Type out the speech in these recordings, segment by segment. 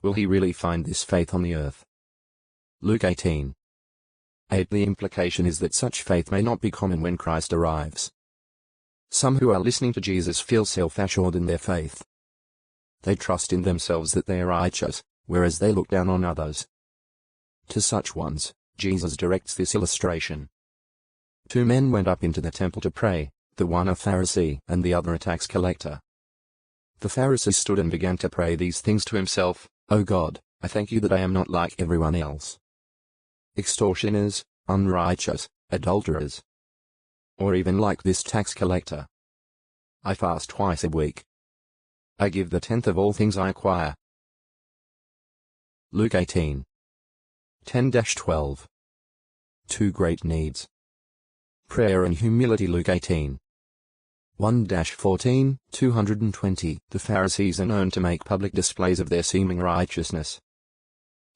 will he really find this faith on the earth? Luke 18:8. The implication is that such faith may not be common when Christ arrives. Some who are listening to Jesus feel self-assured in their faith. They trust in themselves that they are righteous, whereas they look down on others. To such ones, Jesus directs this illustration. Two men went up into the temple to pray, the one a Pharisee and the other a tax collector. The Pharisee stood and began to pray these things to himself, "O God, I thank you that I am not like everyone else. Extortioners, unrighteous, adulterers, or even like this tax collector. I fast twice a week. I give the tenth of all things I acquire." Luke 18:10-12. Two great needs. Prayer and humility. Luke 18:1-14, 220. The Pharisees are known to make public displays of their seeming righteousness.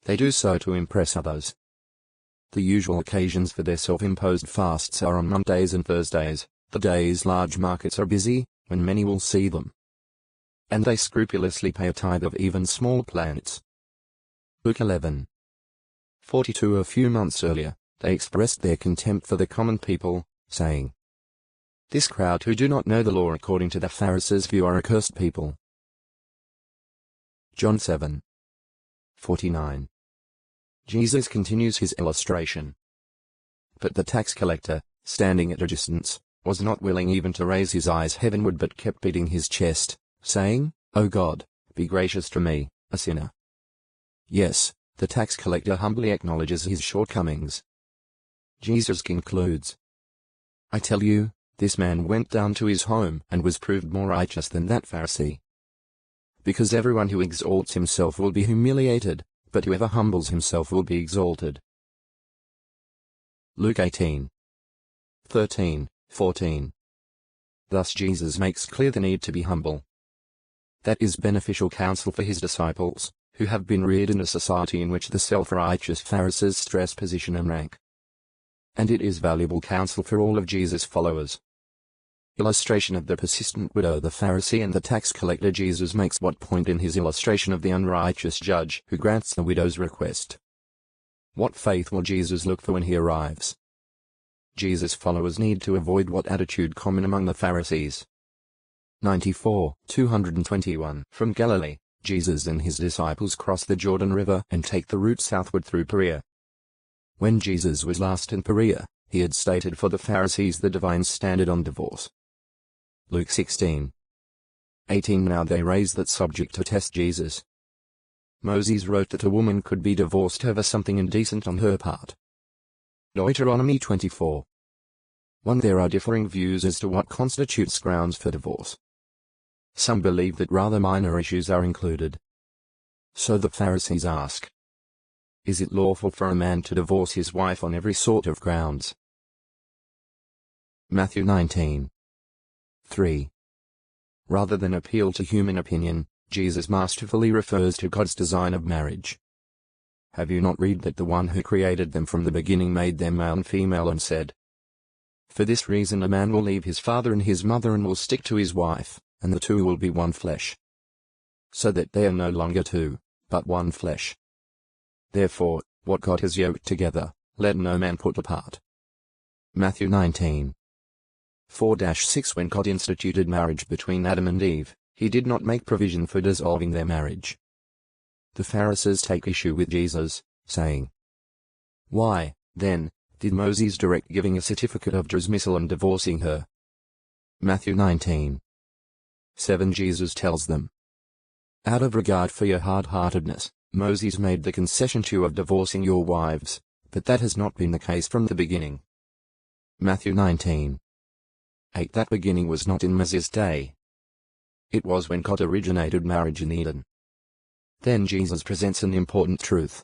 They do so to impress others. The usual occasions for their self-imposed fasts are on Mondays and Thursdays, the days large markets are busy, when many will see them. And they scrupulously pay a tithe of even small plants. Luke 11:42. A few months earlier, they expressed their contempt for the common people, saying, "This crowd who do not know the law according to the Pharisees' view are accursed people." John 7:49. Jesus continues his illustration. But the tax collector, standing at a distance, was not willing even to raise his eyes heavenward but kept beating his chest, saying, "O God, be gracious to me, a sinner." Yes, the tax collector humbly acknowledges his shortcomings. Jesus concludes, "I tell you, this man went down to his home and was proved more righteous than that Pharisee. Because everyone who exalts himself will be humiliated, but whoever humbles himself will be exalted." Luke 18:13-14. Thus Jesus makes clear the need to be humble. That is beneficial counsel for his disciples, who have been reared in a society in which the self-righteous Pharisees stress position and rank. And it is valuable counsel for all of Jesus' followers. Illustration of the persistent widow, the Pharisee and the tax collector. Jesus makes what point in his illustration of the unrighteous judge who grants the widow's request? What faith will Jesus look for when he arrives? Jesus' followers need to avoid what attitude common among the Pharisees. 94:221. From Galilee, Jesus and his disciples cross the Jordan River and take the route southward through Perea. When Jesus was last in Perea, he had stated for the Pharisees the divine standard on divorce. Luke 16:18. Now they raised that subject to test Jesus. Moses wrote that a woman could be divorced over something indecent on her part. Deuteronomy 24:1. There are differing views as to what constitutes grounds for divorce. Some believe that rather minor issues are included. So the Pharisees ask, is it lawful for a man to divorce his wife on every sort of grounds? Matthew 19:3. Rather than appeal to human opinion, Jesus masterfully refers to God's design of marriage. Have you not read that the one who created them from the beginning made them male and female and said, "For this reason a man will leave his father and his mother and will stick to his wife, and the two will be one flesh. So that they are no longer two, but one flesh. Therefore, what God has yoked together, let no man put apart." Matthew 19:4-6. When God instituted marriage between Adam and Eve, he did not make provision for dissolving their marriage. The Pharisees take issue with Jesus, saying, "Why, then, did Moses direct giving a certificate of dismissal and divorcing her?" Matthew 19:7. Jesus tells them, "Out of regard for your hard-heartedness, Moses made the concession to you of divorcing your wives, but that has not been the case from the beginning." Matthew 19:8. That beginning was not in Moses' day. It was when God originated marriage in Eden. Then Jesus presents an important truth.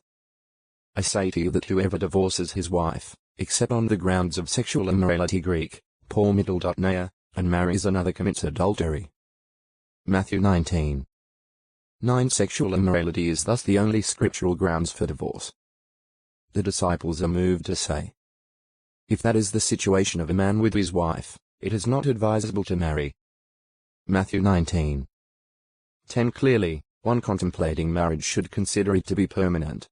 "I say to you that whoever divorces his wife, except on the grounds of sexual immorality Greek, Paul Middle.Nea, and marries another commits adultery." Matthew 19:9. Sexual immorality is thus the only scriptural grounds for divorce. The disciples are moved to say, if that is the situation of a man with his wife, it is not advisable to marry. Matthew 19:10. Clearly, one contemplating marriage should consider it to be permanent.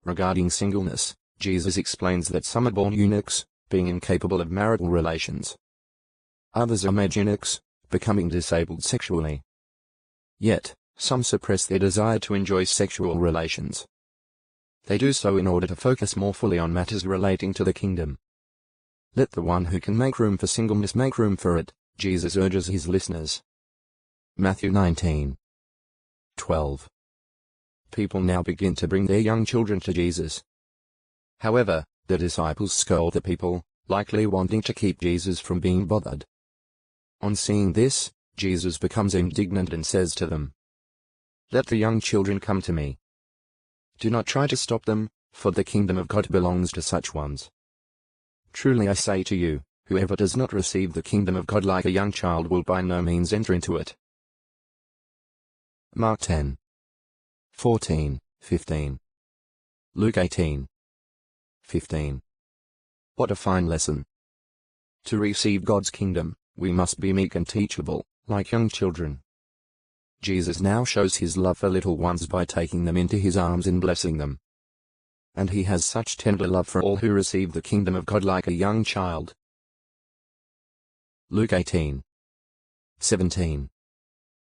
Regarding singleness, Jesus explains that some are born eunuchs, being incapable of marital relations. Others are made eunuchs, becoming disabled sexually. Yet, some suppress their desire to enjoy sexual relations. They do so in order to focus more fully on matters relating to the kingdom. Let the one who can make room for singleness make room for it, Jesus urges his listeners. Matthew 19:12. People now begin to bring their young children to Jesus. However, the disciples scold the people, likely wanting to keep Jesus from being bothered. On seeing this, Jesus becomes indignant and says to them, "Let the young children come to me. Do not try to stop them, for the kingdom of God belongs to such ones. Truly I say to you, whoever does not receive the kingdom of God like a young child will by no means enter into it." Mark 10:14-15. Luke 18:15. What a fine lesson. To receive God's kingdom, we must be meek and teachable, like young children. Jesus now shows his love for little ones by taking them into his arms and blessing them. And he has such tender love for all who receive the kingdom of God like a young child. Luke 18:17.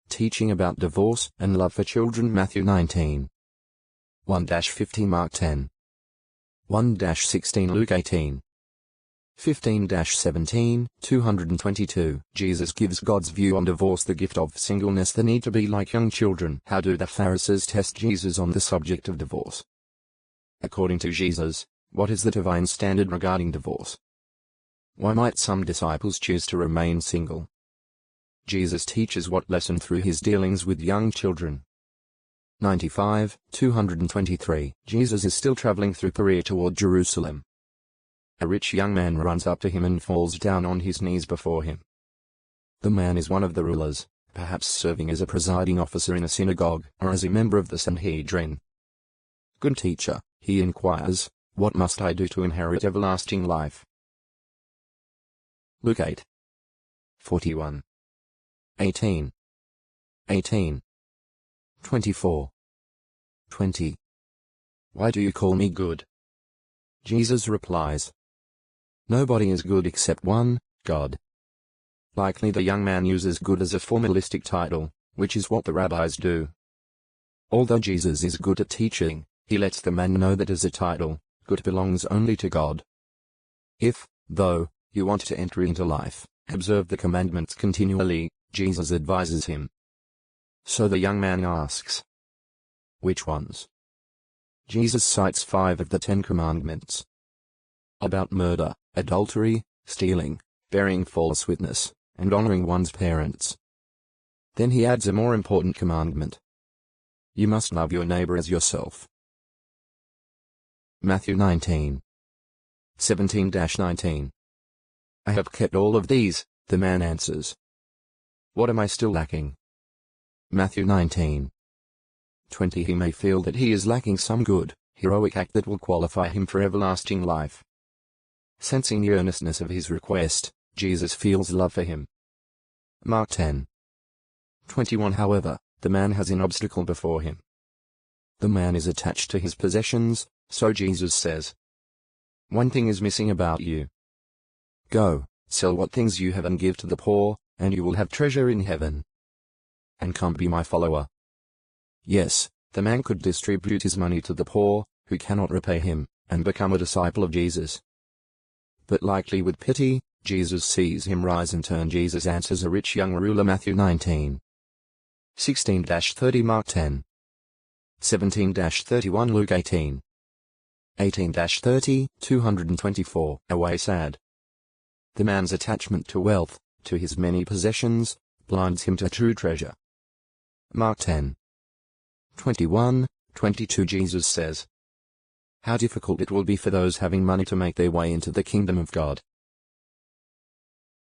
Teaching about divorce and love for children. Matthew 19:1-15. Mark 10:1-16. Luke 18:15-17. 222. Jesus gives God's view on divorce, the gift of singleness, the need to be like young children. How do the Pharisees test Jesus on the subject of divorce? According to Jesus, what is the divine standard regarding divorce? Why might some disciples choose to remain single? Jesus teaches what lesson through his dealings with young children. 95:223. Jesus is still traveling through Perea toward Jerusalem. A rich young man runs up to him and falls down on his knees before him. The man is one of the rulers, perhaps serving as a presiding officer in a synagogue or as a member of the Sanhedrin. "Good teacher," he inquires, "what must I do to inherit everlasting life?" Luke 8:41. 18. 24:20. Why do you call me good? Jesus replies, "Nobody is good except one, God." Likely the young man uses good as a formalistic title, which is what the rabbis do. Although Jesus is good at teaching, he lets the man know that as a title, good belongs only to God. If, though, you want to enter into life, observe the commandments continually, Jesus advises him. So the young man asks, "Which ones?" Jesus cites 5 of the 10 commandments. About murder, adultery, stealing, bearing false witness, and honoring one's parents. Then he adds a more important commandment. You must love your neighbor as yourself. Matthew 19:17-19. I have kept all of these, the man answers. What am I still lacking? Matthew 19:20. He may feel that he is lacking some good, heroic act that will qualify him for everlasting life. Sensing the earnestness of his request, Jesus feels love for him. Mark 10:21. However, the man has an obstacle before him. The man is attached to his possessions, so Jesus says, "One thing is missing about you. Go, sell what things you have and give to the poor, and you will have treasure in heaven. And come be my follower." Yes, the man could distribute his money to the poor, who cannot repay him, and become a disciple of Jesus. But likely with pity, Jesus sees him rise and turn. Jesus answers a rich young ruler. Matthew 19:16-30. Mark 10:17-31. Luke 18:30. 224. Away sad. The man's attachment to wealth, to his many possessions, blinds him to true treasure. Mark 10:21-22. Jesus says, how difficult it will be for those having money to make their way into the kingdom of God.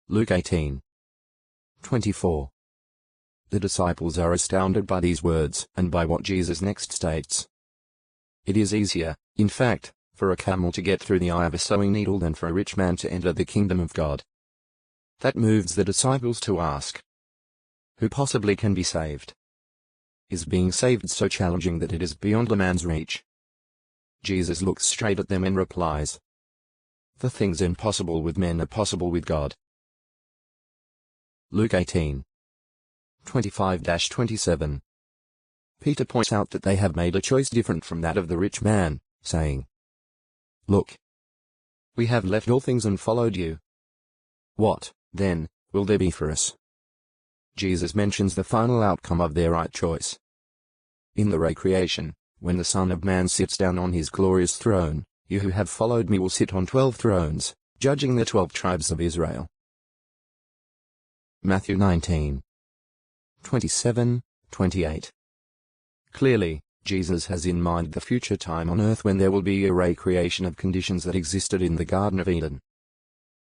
Luke 18:24. The disciples are astounded by these words and by what Jesus next states. It is easier, in fact, for a camel to get through the eye of a sewing needle than for a rich man to enter the kingdom of God. That moves the disciples to ask, who possibly can be saved? is being saved so challenging that it is beyond a man's reach? Jesus looks straight at them and replies, "The things impossible with men are possible with God." Luke 18. 25-27. Peter points out that they have made a choice different from that of the rich man, saying, "Look, we have left all things and followed you. What, then, will there be for us?" Jesus mentions the final outcome of their right choice. In the recreation, when the Son of Man sits down on his glorious throne, you who have followed me will sit on 12 thrones, judging the 12 tribes of Israel. Matthew 19. 27-28. Clearly, Jesus has in mind the future time on earth when there will be a recreation of conditions that existed in the Garden of Eden.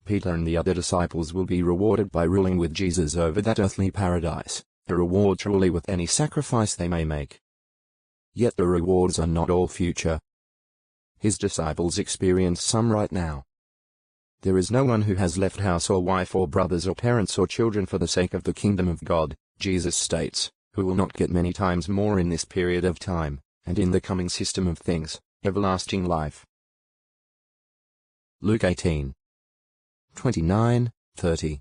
Peter and the other disciples will be rewarded by ruling with Jesus over that earthly paradise, a reward truly with any sacrifice they may make. Yet the rewards are not all future. His disciples experience some right now. There is no one who has left house or wife or brothers or parents or children for the sake of the kingdom of God, Jesus states, who will not get many times more in this period of time, and in the coming system of things, everlasting life. Luke 18. 29-30.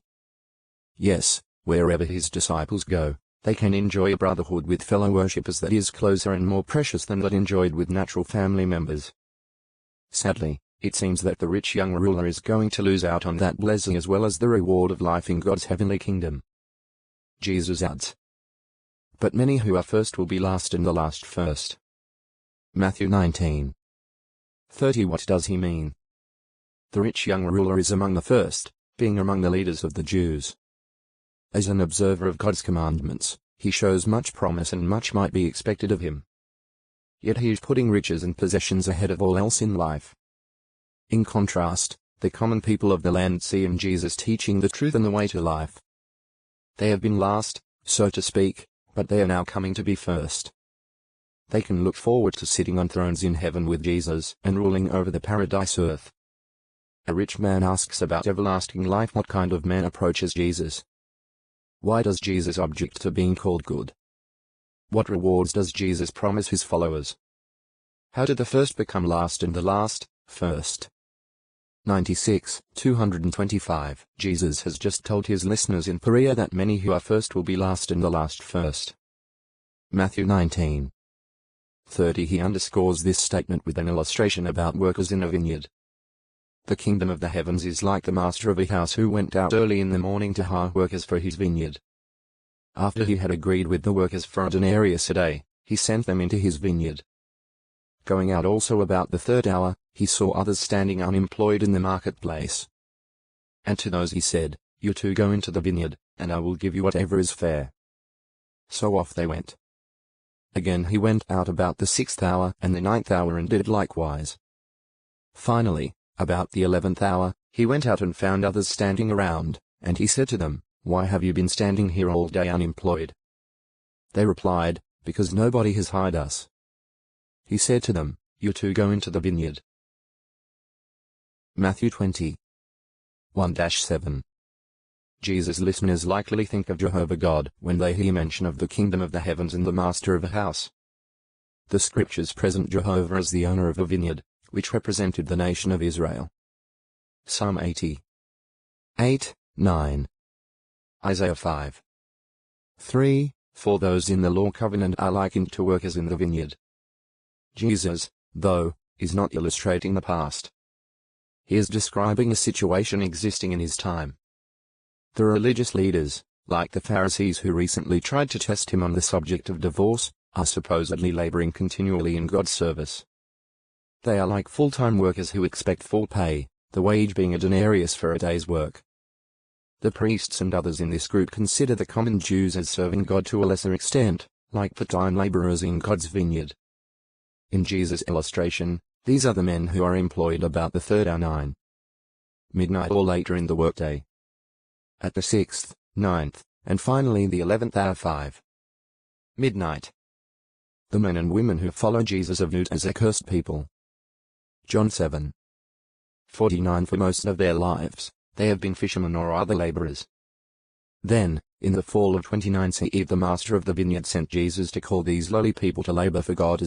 Yes, wherever his disciples go, they can enjoy a brotherhood with fellow worshippers that is closer and more precious than that enjoyed with natural family members. Sadly, it seems that the rich young ruler is going to lose out on that blessing as well as the reward of life in God's heavenly kingdom. Jesus adds, "But many who are first will be last and the last first." Matthew 19. 30. What does he mean? The rich young ruler is among the first, being among the leaders of the Jews. As an observer of God's commandments, he shows much promise and much might be expected of him. Yet he is putting riches and possessions ahead of all else in life. In contrast, the common people of the land see in Jesus teaching the truth and the way to life. They have been last, so to speak, but they are now coming to be first. They can look forward to sitting on thrones in heaven with Jesus and ruling over the paradise earth. A rich man asks about everlasting life. What kind of man approaches Jesus? Why does Jesus object to being called good? What rewards does Jesus promise his followers? How did the first become last and the last, first? 96, 225. Jesus has just told his listeners in Perea that many who are first will be last and the last first. Matthew 19. 30. He underscores this statement with an illustration about workers in a vineyard. The kingdom of the heavens is like the master of a house who went out early in the morning to hire workers for his vineyard. After he had agreed with the workers for a denarius a day, he sent them into his vineyard. Going out also about the third hour, he saw others standing unemployed in the marketplace. And to those he said, "You too go into the vineyard, and I will give you whatever is fair." So off they went. Again he went out about the 6th hour and the 9th hour and did likewise. Finally, about the 11th hour, he went out and found others standing around, and he said to them, "Why have you been standing here all day unemployed?" They replied, "Because nobody has hired us." He said to them, "You too go into the vineyard." Matthew 20. 1-7. Jesus' listeners likely think of Jehovah God when they hear mention of the kingdom of the heavens and the master of a house. The scriptures present Jehovah as the owner of a vineyard, which represented the nation of Israel. Psalm 80. 8, 9. Isaiah 5. 3, for those in the law covenant are likened to workers in the vineyard. Jesus, though, is not illustrating the past. He is describing a situation existing in his time. The religious leaders, like the Pharisees who recently tried to test him on the subject of divorce, are supposedly laboring continually in God's service. They are like full-time workers who expect full pay, the wage being a denarius for a day's work. The priests and others in this group consider the common Jews as serving God to a lesser extent, like part-time laborers in God's vineyard. In Jesus' illustration, these are the men who are employed about the 3rd hour 9, midnight or later in the workday. At the 6th, 9th, and finally the 11th hour 5, midnight. The men and women who follow Jesus are viewed as accursed people. John 7. 49. For most of their lives, they have been fishermen or other laborers. Then, In the fall of 29 CE, the master of the vineyard sent Jesus to call these lowly people to labor for God as